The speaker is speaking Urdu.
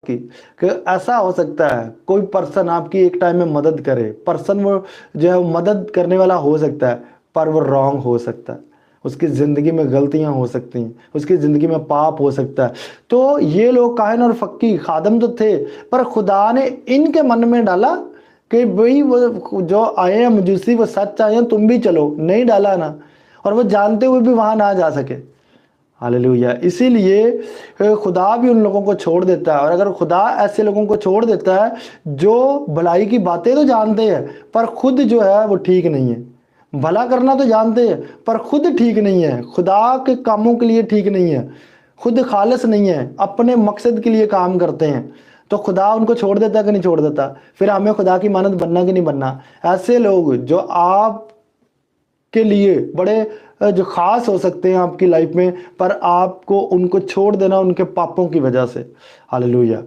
کی کہ ایسا ہو سکتا ہے کوئی پرسن آپ کی ایک ٹائم میں مدد کرے، پرسن وہ جو ہے مدد کرنے والا ہو سکتا ہے، پر وہ رانگ ہو سکتا ہے، اس کی زندگی میں غلطیاں ہو سکتی ہیں، اس کی زندگی میں پاپ ہو سکتا ہے۔ تو یہ لوگ کاہن اور فقی خادم تو تھے، پر خدا نے ان کے من میں ڈالا کہ بھئی وہ جو آئے ہیں مجوسی وہ سچ آئے ہیں، تم بھی چلو، نہیں ڈالا نا، اور وہ جانتے ہوئے بھی وہاں نہ جا سکے۔ ہاللیلویہ۔ اسی لیے خدا بھی ان لوگوں کو چھوڑ دیتا ہے، اور اگر خدا ایسے لوگوں کو چھوڑ دیتا ہے جو بھلائی کی باتیں تو جانتے ہیں پر خود جو ہے وہ ٹھیک نہیں ہے، بھلا کرنا تو جانتے ہیں پر خود ٹھیک نہیں ہے، خدا کے کاموں کے لیے ٹھیک نہیں ہے، خود خالص نہیں ہے، اپنے مقصد کے لیے کام کرتے ہیں، تو خدا ان کو چھوڑ دیتا ہے کہ نہیں چھوڑ دیتا؟ پھر ہمیں خدا کی مانند بننا کہ نہیں بننا؟ ایسے لوگ جو آپ کے لیے بڑے جو خاص ہو سکتے ہیں آپ کی لائف میں، پر آپ کو ان کو چھوڑ دینا ان کے پاپوں کی وجہ سے۔ ہاللیلویہ۔